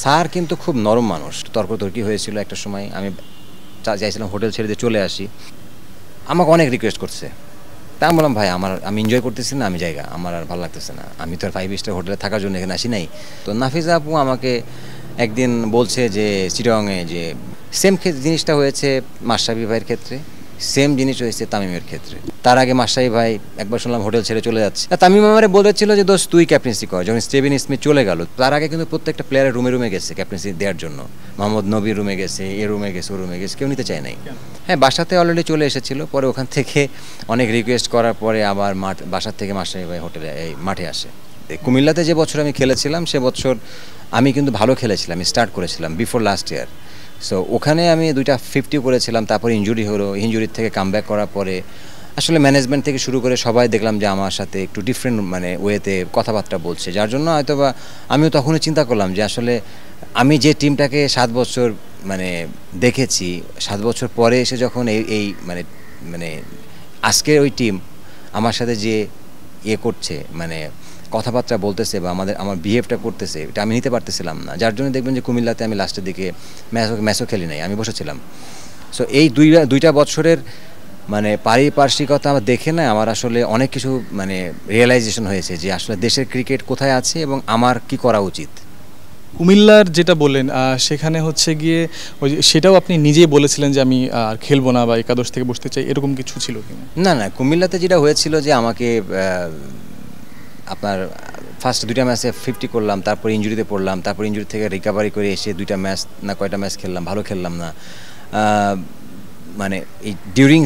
Sir কিন্তু খুব নরম মানুষ, তর্কতর্কি হয়েছিল একটা সময়, আমি চাইছিলাম হোটেল ছেড়ে দিয়ে চলে আসি, আমাকে অনেক রিকোয়েস্ট করছে, তা আমি বললাম ভাই আমি এনজয় করতেছি না, আমি জায়গা আমার আর ভালো লাগতেছে না, আমি তো আর 5 স্টার হোটেলে থাকার জন্য এখানে আসি নাই। তো নাফিজা আপু আমাকে একদিন বলছে যে চিটাগংয়ে যে সেম জিনিসটা হয়েছে মাশরাফি ভাইয়ের ক্ষেত্রে, সেম জিনিস হয়েছে তামিমের ক্ষেত্রে। তার আগে মাশরাফি ভাই একবার শুনলাম হোটেল ছেড়ে চলে যাচ্ছে, তামিম আমারে বলেছিল যে দোস্ত তুই ক্যাপ্টেন্সি কর, যখন স্টিভেন স্মিথ চলে গেল তার আগে কিন্তু প্রত্যেকটা প্লেয়ারের রুমে রুমে গেছে ক্যাপ্টেন্সি দেওয়ার জন্য, মোহাম্মদ নবীর রুমে গেছে, এ রুমে গেছে, ও রুমে গেছে, কেউ নিতে চায় নাই। হ্যাঁ, বাসাতে অলরেডি চলে এসেছিল, পরে ওখান থেকে অনেক রিকোয়েস্ট করার পরে আবার বাসার থেকে মাশরাফি ভাই হোটেলে এই মাঠে আসে। কুমিল্লাতে যে বছর আমি খেলেছিলাম সে বছর আমি কিন্তু ভালো খেলেছিলাম, আমি স্টার্ট করেছিলাম বিফোর লাস্ট ইয়ার। সো ওখানে আমি 2টা 50 করেছিলাম, তারপরে ইনজুরি হলো, ইনজুরির থেকে কামব্যাক করার পরে আসলে ম্যানেজমেন্ট থেকে শুরু করে সবাই দেখলাম যে আমার সাথে একটু ডিফারেন্ট মানে ওয়েতে কথাবার্তা বলছে, যার জন্য হয়তোবা আমিও তখনই চিন্তা করলাম যে আসলে আমি যে টিমটাকে 7 বছর মানে দেখেছি, 7 বছর পরে এসে যখন এই মানে মানে আজকের ওই টিম আমার সাথে যে করছে মানে কথাবার্তা বলতেছে বা আমার বিহেভটা করতেছে, এটা আমি নিতে পারতেছিলাম না, যার জন্য দেখবেন যে কুমিল্লাতে আমি লাস্টের দিকে ম্যাচও খেলি নাই, আমি বসেছিলাম। সো এই দুইটা বছরের মানে পারিপার্শ্বিকতা আমার দেখে না আমার আসলে অনেক কিছু মানে রিয়েলাইজেশন হয়েছে যে আসলে দেশের ক্রিকেট কোথায় আছে এবং আমার কি করা উচিত। কুমিল্লার যেটা বললেন সেখানে হচ্ছে গিয়ে ওই সেটাও আপনি নিজেই বলেছিলেন যে আমি আর খেলবো না বা একাদশ থেকে বসতে চাই, এরকম কিছু ছিল কিনা? না না, কুমিল্লাতে যেটা হয়েছিল যে আমাকে আপনার ফার্স্ট 2টা ম্যাচে 50 করলাম, তারপর ইনজুরিতে পড়লাম, তারপর ইনজুরি থেকে রিকভারি করে এসে 2টা ম্যাচ না কয়টা ম্যাচ খেললাম, ভালো খেললাম না। মানে এই ডিউরিং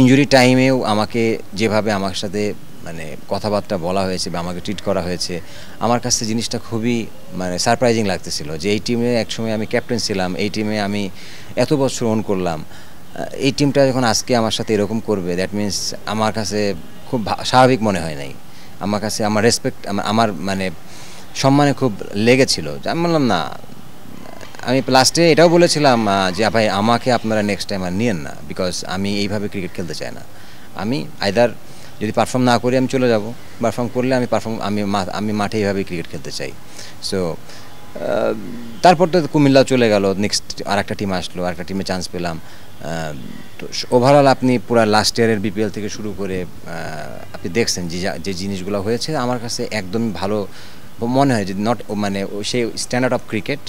ইনজুরি টাইমেও আমাকে যেভাবে আমার সাথে মানে কথাবার্তা বলা হয়েছে বা আমাকে ট্রিট করা হয়েছে, আমার কাছে জিনিসটা খুবই মানে সারপ্রাইজিং লাগতেছিল যে এই টিমে একসময় আমি ক্যাপ্টেন ছিলাম, এই টিমে আমি এত বছর ওন করলাম, এই টিমটা যখন আজকে আমার সাথে এরকম করবে দ্যাট মিনস আমার কাছে খুব স্বাভাবিক মনে হয় নাই। আমার কাছে আমার রেসপেক্ট আমার মানে সম্মানে খুব লেগেছিল। আমি বললাম না, আমি লাস্টে এটাও বলেছিলাম যে ভাই আমাকে আপনারা নেক্সট টাইম আর নিয়েন না, বিকজ আমি এইভাবে ক্রিকেট খেলতে চাই না। আমি আইদার যদি পারফর্ম না করি আমি চলে যাব, পারফর্ম করলে আমি মাঠে এইভাবেই ক্রিকেট খেলতে চাই। সো তারপর তো কুমিল্লা চলে গেল, নেক্সট আর একটা টিম আসলো, আর একটা টিমে চান্স পেলাম। তো ওভারঅল আপনি পুরো লাস্ট ইয়ারের বিপিএল থেকে শুরু করে আপনি দেখছেন যে জিনিসগুলো হয়েছে আমার কাছে একদমই ভালো মনে হয় যে নট মানে সেই স্ট্যান্ডার্ড অফ ক্রিকেট।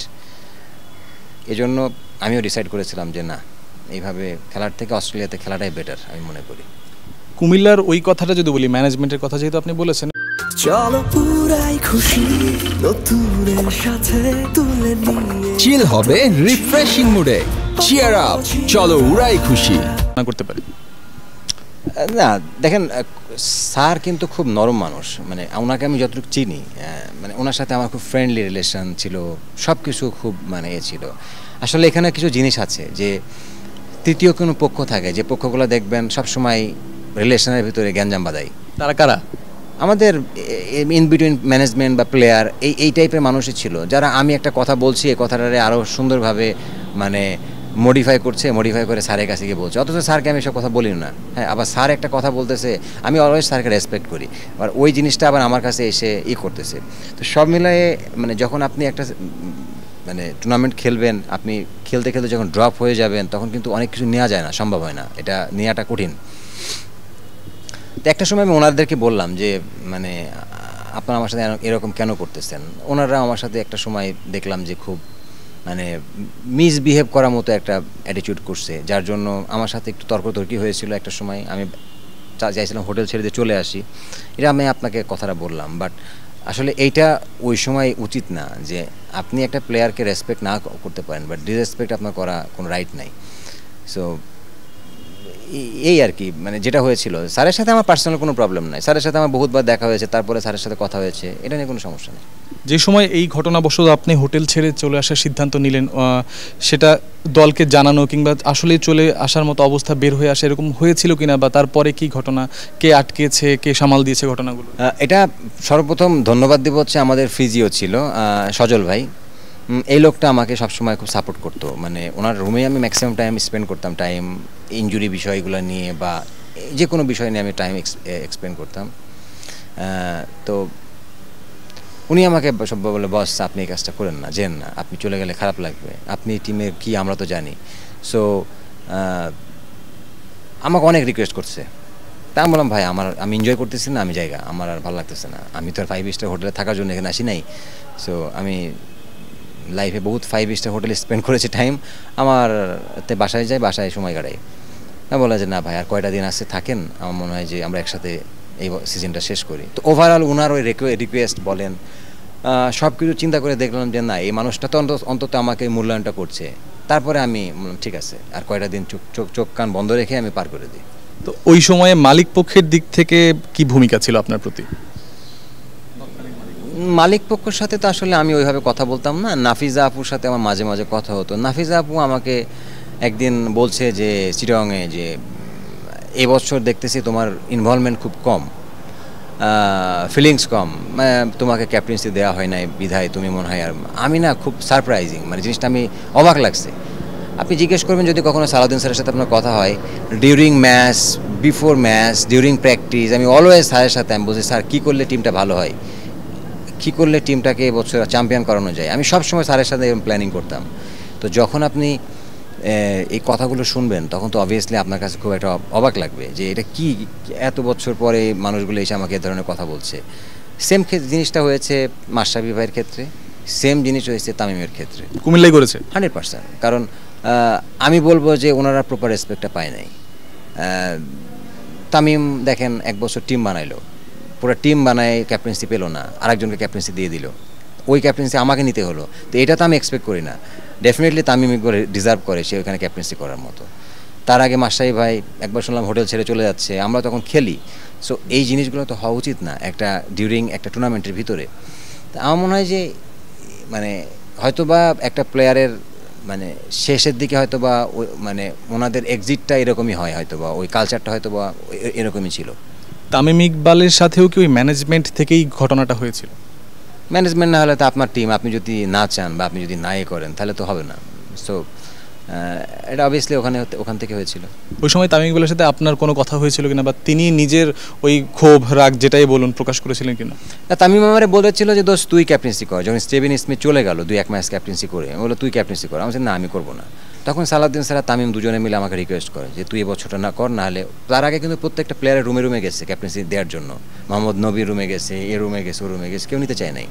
এজন্য আমিও ডিসাইড করেছিলাম যে না, এইভাবে খেলার থেকে অস্ট্রেলিয়াতে খেলাটাই বেটার আমি মনে করি। কুমিল্লার ওই কথাটা যদি বলি, ম্যানেজমেন্টের কথা যেহেতু আপনি বলেছেন, চলো পুরাই খুশি নতুনের সাথে তুলে নিয়ে চিল হবে রিফ্রেশিং মুডে, চিয়ার আপ চলো উড়াই খুশি করতে পারি। না দেখেন, স্যার কিন্তু খুব নরম মানুষ, মানে ওনাকে আমি যতটুকু চিনি মানে ওনার সাথে আমার খুব ফ্রেন্ডলি রিলেশন ছিল, সব কিছু খুব মানে ছিল। আসলে এখানে কিছু জিনিস আছে যে তৃতীয় কোনো পক্ষ থাকে, যে পক্ষগুলো দেখবেন সবসময় রিলেশনের ভিতরে গ্যাঞ্জাম বাঁধায়। তারা কারা? আমাদের ইন বিটুইন ম্যানেজমেন্ট বা প্লেয়ার এই টাইপের মানুষই ছিল, যারা আমি একটা কথা বলছি এই কথাটারে আরও সুন্দরভাবে মানে মডিফাই করে স্যারের কাছে গিয়ে বলছে, অথচ স্যারকে আমি এসব কথা বলি না। হ্যাঁ, আবার স্যার একটা কথা বলতেছে, আমি অলওয়েজ স্যারকে রেসপেক্ট করি, আর ওই জিনিসটা আবার আমার কাছে এসে করতেছে। তো সব মিলিয়ে মানে যখন আপনি একটা মানে টুর্নামেন্ট খেলবেন, আপনি খেলতে খেলতে যখন ড্রপ হয়ে যাবেন তখন কিন্তু অনেক কিছু নেওয়া যায় না, সম্ভব হয় না, এটা নেওয়াটা কঠিন। তো একটা সময় আমি ওনাদেরকে বললাম যে মানে আপনারা আমার সাথে এরকম কেন করতেছেন। ওনারা আমার সাথে একটা সময় দেখলাম যে খুব মানে মিসবিহেভ করার মতো একটা অ্যাটিটিউড করছে, যার জন্য আমার সাথে একটু তর্কতর্কি হয়েছিল একটা সময়। আমি চাইছিলাম হোটেল ছেড়ে দিয়ে চলে আসি, এটা আমি আপনাকে কথাটা বললাম। বাট আসলে এইটা ওই সময় উচিত না যে আপনি একটা প্লেয়ারকে রেসপেক্ট না করতে পারেন, বাট ডিসরেসপেক্ট আপনার করা কোনো রাইট নাই। সো এই আর কি মানে যেটা হয়েছিল। স্যারের সাথে আমার পার্সোনাল কোনো প্রবলেম নাই, স্যারের সাথে আমার বহুতবার দেখা হয়েছে, তারপরে স্যারের সাথে কথা হয়েছে, এটা নিয়ে কোনো সমস্যা নেই। যে সময় এই ঘটনাবশত আপনি হোটেল ছেড়ে চলে আসার সিদ্ধান্ত নিলেন, সেটা দলকে জানানো কিংবা আসলে চলে আসার মতো অবস্থা বের হয়ে আসে এরকম হয়েছিল কিনা, বা তারপরে কি ঘটনা, কে আটকেছে, কে সামাল দিয়েছে ঘটনাগুলো? এটা সর্বপ্রথম ধন্যবাদ দিব হচ্ছে আমাদের ফিজিও ছিল সজল ভাই। এই লোকটা আমাকে সবসময় খুব সাপোর্ট করতো, মানে ওনার রুমেই আমি ম্যাক্সিমাম টাইম স্পেন্ড করতাম, টাইম ইনজুরি বিষয়গুলো নিয়ে বা যে কোনো বিষয় নিয়ে আমি টাইম এক্সপ্লেন করতাম। তো উনি আমাকে সব বলে, বস আপনি এই কাজটা করেন না, যেন না, আপনি চলে গেলে খারাপ লাগবে, আপনি টিমের কি আমরা তো জানি। সো আমাকে অনেক রিকোয়েস্ট করছে। তা আমি বললাম ভাই আমি এনজয় করতেছি না, আমি জায়গা আমার আর ভালো লাগতেছে না, আমি তো আর 5 স্টার হোটেলে থাকার জন্য এখানে আসি নাই। সো আমি লাইফে বহুত 5 স্টার হোটেলে স্পেন্ড করেছি টাইম, আমার বাসায় যাই, বাসায় সময় কাটাই। আমি বললাম যে না ভাই আর কয়টা দিন আসছে থাকেন, আমার মনে হয় যে আমরা একসাথে এই সিজনটা শেষ করি। তো ওভারঅল ওনার ওই রিকোয়েস্ট বলেন সব কিছু চিন্তা করে দেখলাম যে না এই মানুষটা তো অন্তত আমাকে মূল্যায়নটা করছে। তারপরে আমি বললাম ঠিক আছে আর কয়টা দিন চোখ কান বন্ধ রেখে আমি পার করে দিই। তো ওই সময়ে মালিক পক্ষের দিক থেকে কি ভূমিকা ছিল আপনার প্রতি? মালিক পক্ষের সাথে তো আসলে আমি ওইভাবে কথা বলতাম না। নাফিজা আপুর সাথে আমার মাঝে মাঝে কথা হতো। নাফিজা আপু আমাকে একদিন বলছে যে চিটাগংয়ে যে এবছর দেখতেছি তোমার ইনভলভমেন্ট খুব কম, ফিলিংস কম, তোমাকে ক্যাপ্টেন্সি দেওয়া হয় নাই বিধায় তুমি মনে হয়। আর আমি না খুব সারপ্রাইজিং, মানে জিনিসটা আমি অবাক লাগছে। আপনি জিজ্ঞেস করবেন যদি কখনো সালাউদ্দিন স্যারের সাথে আপনার কথা হয়, during match, before match, during practice, আমি অলওয়েজ স্যারের সাথে আমি বলছি স্যার কী করলে টিমটা ভালো হয়, কী করলে টিমটাকে এবছর চ্যাম্পিয়ন করানো যায়, আমি সবসময় স্যারের সাথে এরকম প্ল্যানিং করতাম। তো যখন আপনি এই কথাগুলো শুনবেন তখন তো অবভিয়াসলি আপনার কাছে খুব একটা অবাক লাগবে যে এটা কি এত বছর পরে মানুষগুলো এসে আমাকে এ ধরনের কথা বলছে। সেম জিনিসটা হয়েছে মাশরাফি ভাইয়ের ক্ষেত্রে, সেম জিনিস হয়েছে তামিমের ক্ষেত্রে। কুমিল্লাই করেছে 100%। কারণ আমি বলবো যে ওনারা প্রপার রেসপেক্টটা পায় নাই। তামিম দেখেন এক বছর টিম বানাইলো, পুরো টিম বানায় ক্যাপ্টেন্সি পেলো না, আরেকজনকে ক্যাপ্টেন্সি দিয়ে দিল, ওই ক্যাপ্টেন্সি আমাকে নিতে হলো। তো এটা তো আমি এক্সপেক্ট করি না। ডেফিনেটলি তামিম ডিজার্ভ করে সে ওখানে ক্যাপ্টেন্সি করার মতো। তার আগে মাশরাফি ভাই একবার শুনলাম হোটেল ছেড়ে চলে যাচ্ছে, আমরা তখন খেলি। সো এই জিনিসগুলো তো হওয়া উচিত না একটা ডিউরিং একটা টুর্নামেন্টের ভিতরে। তা আমার মনে হয় যে মানে হয়তোবা একটা প্লেয়ারের মানে শেষের দিকে হয়তোবা মানে ওনাদের এক্সিটটা এরকমই হয়, হয়তোবা ওই কালচারটা হয়তোবা এরকমই ছিল। তামিম ইকবালের সাথেও কি ওই ম্যানেজমেন্ট থেকেই ঘটনাটা হয়েছিল? ম্যানেজমেন্ট না হলে তো আপনার টিম, আপনি যদি না চান বা আপনি যদি নাই করেন তাহলে তো হবে না। সো এটা অবভিয়াসলি ওখান থেকে হয়েছিল। ওই সময় তামিম ইকবালের সাথে আপনার কোনো কথা হয়েছিল কিনা, বা তিনি নিজের ওই ক্ষোভ রাগ যেটাই বলুন প্রকাশ করেছিলেন কিনা? তামিম আমারে বলেছিল যে দোস্ত তুই ক্যাপ্টেন্সি কর। যখন স্টিভেন স্মিথ চলে গেল 2-1 ম্যাচ ক্যাপ্টেন্সি করে, বললো তুই ক্যাপ্টেন্সি কর। আমি বলছি না আমি করবো না। তখন সালাউদ্দিন স্যার তামিম দুজনে মিলে আমাকে রিকোয়েস্ট করে যে তুই এবছরটা না কর, না হলে। তার আগে কিন্তু প্রত্যেকটা প্লেয়ারের রুমে রুমে গেছে ক্যাপ্টেন্সি দেওয়ার জন্য। মোহাম্মদ নবীর রুমে গেছে, এ রুমে গেছে, ও রুমে গেছে, কেউ নিতে চায় নাই।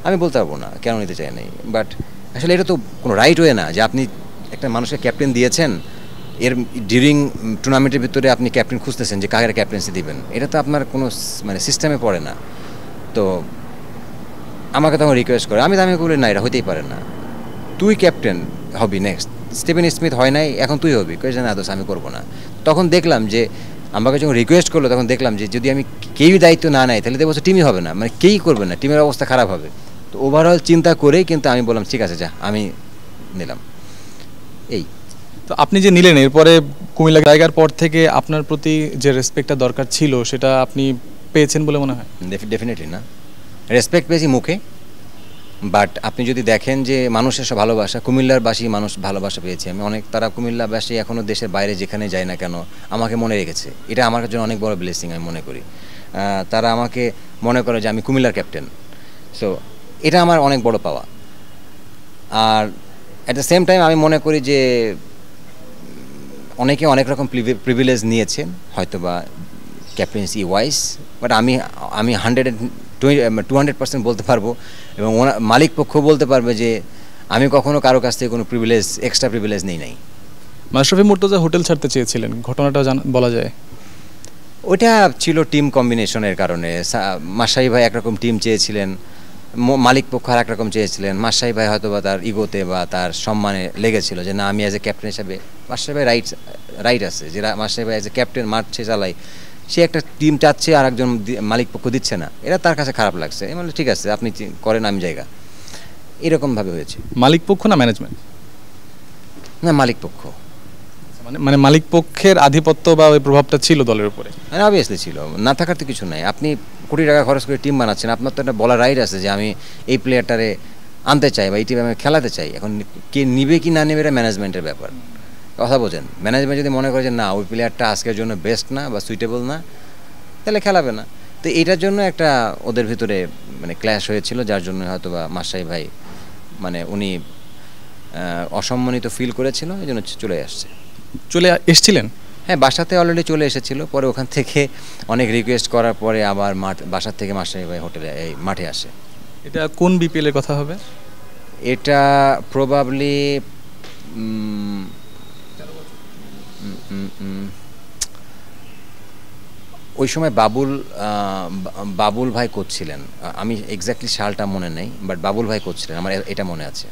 আমি বলতে পারবো না কেন নিতে চায় নাই, বাট আসলে এটা তো কোনো রাইট ওয়ে না যে আপনি একটা মানুষকে ক্যাপ্টেন দিয়েছেন, এর ডিউরিং টুর্নামেন্টের ভিতরে আপনি ক্যাপ্টেন খুঁজতেছেন যে কাকে ক্যাপ্টেন্সি দিবেন। এটা তো আপনার কোনো মানে সিস্টেমে পড়ে না। তো আমাকে তখন রিকোয়েস্ট করে, আমি বলি না এটা হতেই পারে না, তুই ক্যাপ্টেন হবি নেক্সট। স্টিভেন স্মিথ হয় নাই, এখন তুই হবি। কয়েছে না দোষ আমি করবো না। তখন দেখলাম যে আমাকে যখন রিকোয়েস্ট করলো তখন দেখলাম যে যদি আমি কেউই দায়িত্ব না নেয় তাহলে বছর টিমই হবে না, মানে কেউই করবে না, টিমের অবস্থা খারাপ হবে। তো ওভারঅল চিন্তা করেই কিন্তু আমি বললাম ঠিক আছে যা আমি নিলাম। এই তো আপনি যে নিলেন, এরপরে কুমিল্লা জায়গার পর থেকে আপনার প্রতি যে রেসপেক্টটা দরকার ছিল সেটা আপনি পেয়েছেন বলে মনে হয়? ডেফিনেটলি না, রেসপেক্ট পেয়েছি মুখে, বাট আপনি যদি দেখেন যে মানুষের সব ভালোবাসা, কুমিল্লারবাসী মানুষ ভালোবাসা পেয়েছে আমি অনেক। তারা কুমিল্লাবাসী এখনও দেশের বাইরে যেখানে যায় না কেন আমাকে মনে রেখেছে, এটা আমার জন্য অনেক বড় ব্লেসিং আমি মনে করি। তারা আমাকে মনে করে যে আমি কুমিল্লার ক্যাপ্টেন। সো এটা আমার অনেক বড় পাওয়া। আর অ্যাট দ্য সেম টাইম আমি মনে করি যে অনেকে অনেক রকম প্রিভিলেজ নিয়েছেন হয়তো বা ক্যাপ্টেন্সি ওয়াইজ, বাট আমি 200% বলতে পারবো, এবং মালিক পক্ষ বলতে পারবে যে আমি কখনো কারো কাছ থেকে কোনো এক্সট্রা প্রিভিলেজ নেই নাই। মাশরাফি মুর্তজা হোটেল ছাড়তে চেয়েছিলেন, ঘটনাটা বলা যায়? ওইটা ছিল টিম কম্বিনেশনের কারণে। মাশরাফি ভাই একরকম টিম চেয়েছিলেন, মালিক পক্ষ আর একরকম চেয়েছিলেন। মাশরাফি ভাই হয়তো বা তার ইগোতে বা তার সম্মানে লেগেছিল যে না আমি অ্যাজ এ ক্যাপ্টেন হিসাবে, মাশরাফি ভাই রাইট আছে যে মাশরাফি ভাই অ্যাজ এ ক্যাপ্টেন মারছে চালাই, সে একটা টিম চাচ্ছে আর একজন মালিক পক্ষ দিচ্ছে না, এটা তার কাছে খারাপ লাগছে। মানে ঠিক আছে আপনি করেন আমি জায়গা, এরকমভাবে হয়েছে। মালিক পক্ষ না ম্যানেজমেন্ট? না মালিক পক্ষ। মানে মালিক পক্ষের আধিপত্য বা ওই প্রভাবটা ছিল দলের উপরে? মানে অবভিয়াসলি ছিল, না থাকার তো কিছু নাই। আপনি কোটি টাকা খরচ করে টিম বানাচ্ছেন, আপনার তো একটা বলার রাইট আছে যে আমি এই প্লেয়ারটারে আনতে চাই বা এই টিমে আমি খেলাতে চাই। এখন কে নিবে কি না নেবে এটা ম্যানেজমেন্টের ব্যাপার। কথা বোঝেন, ম্যানেজমেন্ট যদি মনে করে যে না ওই প্লেয়ারটা আজকের জন্য বেস্ট না বা সুইটেবল না, তাহলে খেলাবে না। তো এটার জন্য একটা ওদের ভিতরে মানে ক্ল্যাশ হয়েছিল, যার জন্য হয়তো বা মাসাই ভাই মানে উনি অসম্মানিত ফিল করেছিল, এই জন্য চলে আসছে। চলে এসছিলেন? হ্যাঁ, বাসাতে অলরেডি চলে এসেছিল, পরে ওখান থেকে অনেক রিকোয়েস্ট করার পরে আবার বাসার থেকে মাসাই ভাই হোটেলে এই মাঠে আসে। এটা কোন বিপিএল এর কথা হবে? এটা প্রবাবলি ওই সময় বাবুল ভাই কোচ ছিলেন, আমি এক্স্যাক্টলি সালটা মনে নেই, বাট বাবুল ভাই কোচ ছিলেন, আমার এটা মনে আছে।